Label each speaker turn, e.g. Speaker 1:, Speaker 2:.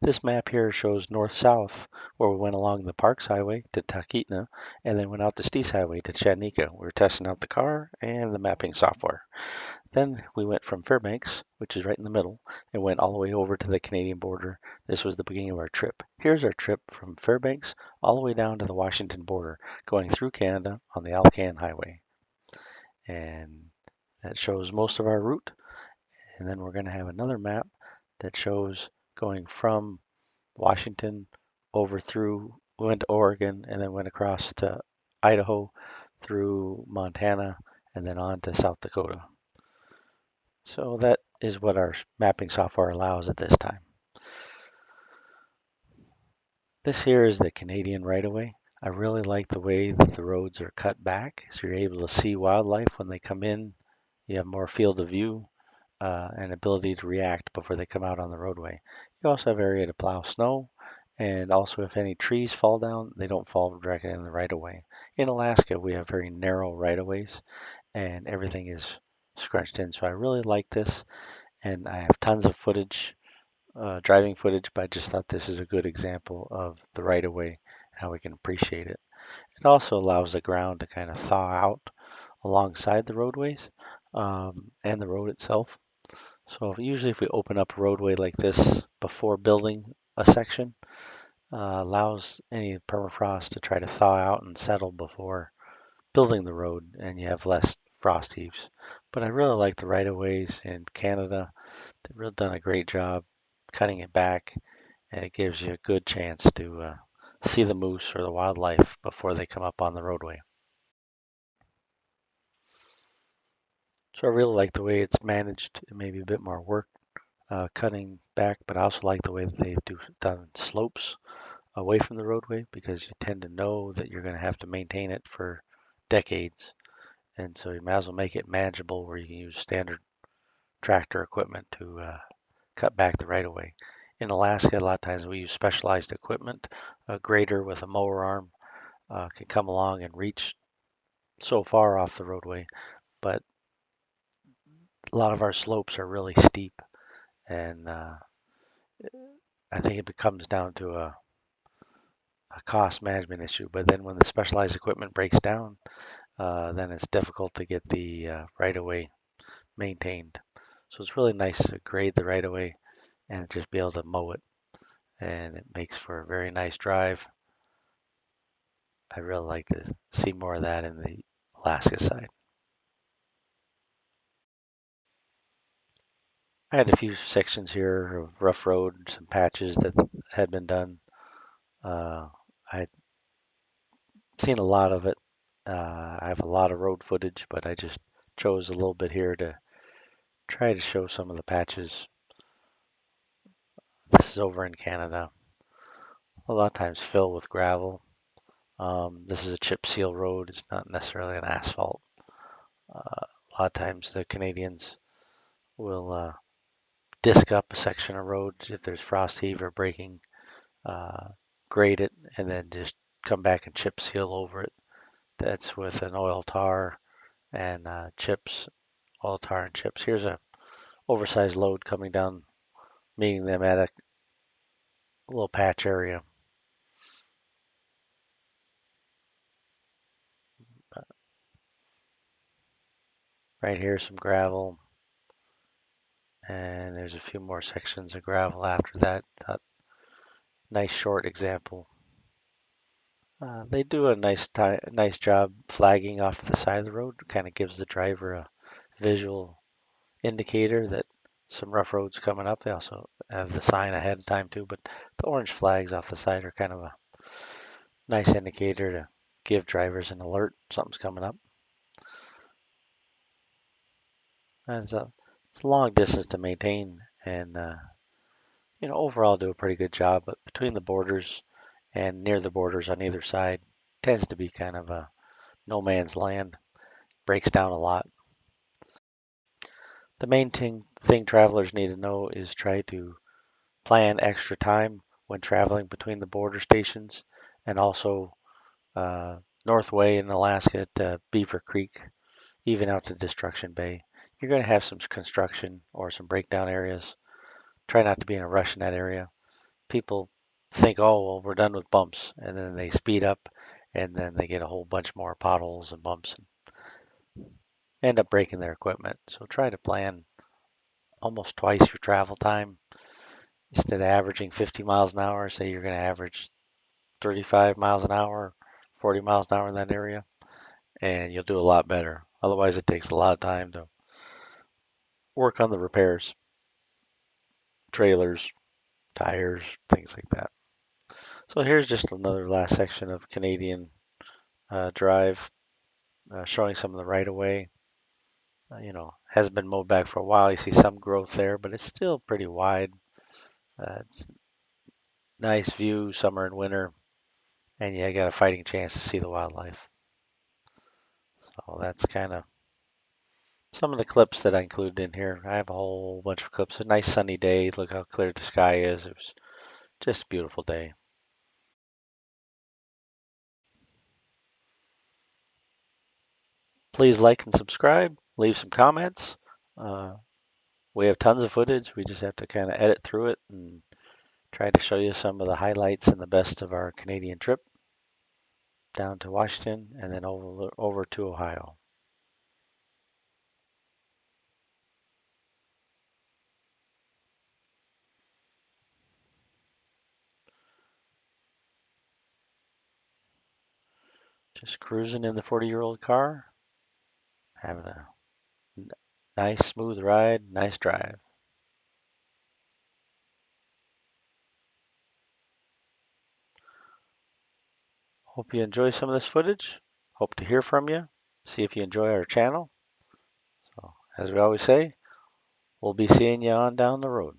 Speaker 1: This map here shows north-south, where we went along the Parks Highway to Talkeetna and then went out the Steese Highway to Chattanooga. We were testing out the car and the mapping software. Then we went from Fairbanks, which is right in the middle, and went all the way over to the Canadian border. This was the beginning of our trip. Here's our trip from Fairbanks all the way down to the Washington border, going through Canada on the Alcan Highway. And that shows most of our route. And then we're going to have another map that shows going from Washington over through, we went to Oregon and then went across to Idaho through Montana and then on to South Dakota. So that is what our mapping software allows at this time. This here is the Canadian right-of-way. I really like the way that the roads are cut back, so you're able to see wildlife when they come in. You have more field of view and ability to react before they come out on the roadway. You also have area to plow snow, and also if any trees fall down, they don't fall directly in the right-of-way. In Alaska, we have very narrow right-of-ways, and everything is scrunched in. So I really like this, and I have tons of footage, driving footage, but I just thought this is a good example of the right-of-way and how we can appreciate it. It also allows the ground to kind of thaw out alongside the roadways and the road itself. So usually if we open up a roadway like this before building a section, allows any permafrost to try to thaw out and settle before building the road, and you have less frost heaves. But I really like the right-of-ways in Canada. They've really done a great job cutting it back, and it gives you a good chance to see the moose or the wildlife before they come up on the roadway. So I really like the way it's managed. It may be a bit more work cutting back, but I also like the way that they've done slopes away from the roadway because you tend to know that you're going to have to maintain it for decades. And so you might as well make it manageable where you can use standard tractor equipment to cut back the right of way. In Alaska, a lot of times we use specialized equipment. A grader with a mower arm can come along and reach so far off the roadway, but a lot of our slopes are really steep, and I think it becomes down to a cost management issue. But then when the specialized equipment breaks down, then it's difficult to get the right of way maintained. So it's really nice to grade the right of way and just be able to mow it. And it makes for a very nice drive. I really like to see more of that in the Alaska side. I had a few sections here of rough road, some patches that had been done. I'd seen a lot of it. I have a lot of road footage, but I just chose a little bit here to try to show some of the patches. This is over in Canada. A lot of times filled with gravel. This is a chip seal road. It's not necessarily an asphalt. A lot of times the Canadians will disc up a section of road if there's frost heave or breaking, uh, grade it, and then just come back and chip seal over it. That's with an oil tar and chips, oil tar and chips. Here's a oversized load coming down, meeting them at a little patch area. Right here, some gravel, and there's a few more sections of gravel after that. Nice short example. They do a nice job flagging off to the side of the road. Kind of gives the driver a visual indicator that some rough roads coming up. They also have the sign ahead of time too, but the orange flags off the side are kind of a nice indicator to give drivers an alert something's coming up. And it's a long distance to maintain, and overall do a pretty good job. But between the borders and near the borders on either side tends to be kind of a no man's land. Breaks down a lot. The main thing travelers need to know is try to plan extra time when traveling between the border stations, and also Northway in Alaska to Beaver Creek, even out to Destruction Bay. You're going to have some construction or some breakdown areas. Try not to be in a rush in that area. People think, oh, well, we're done with bumps, and then they speed up, and then they get a whole bunch more potholes and bumps and end up breaking their equipment. So try to plan almost twice your travel time. Instead of averaging 50 miles an hour, say you're going to average 35 miles an hour, 40 miles an hour in that area, and you'll do a lot better. Otherwise, it takes a lot of time to work on the repairs, trailers, tires, things like that. So here's just another last section of Canadian Drive, showing some of the right of way. Hasn't been mowed back for a while. You see some growth there, but it's still pretty wide. It's nice view, summer and winter, and you got a fighting chance to see the wildlife. So that's kind of some of the clips that I included in here. I have a whole bunch of clips. A nice sunny day. Look how clear the sky is. It was just a beautiful day. Please like and subscribe. Leave some comments. Uh, we have tons of footage. We just have to kind of edit through it and try to show you some of the highlights and the best of our Canadian trip down to Washington and then over to Ohio. Just cruising in the 40-year-old car, having a nice smooth ride, nice drive. Hope you enjoy some of this footage. Hope to hear from you. See if you enjoy our channel. So, as we always say, we'll be seeing you on down the road.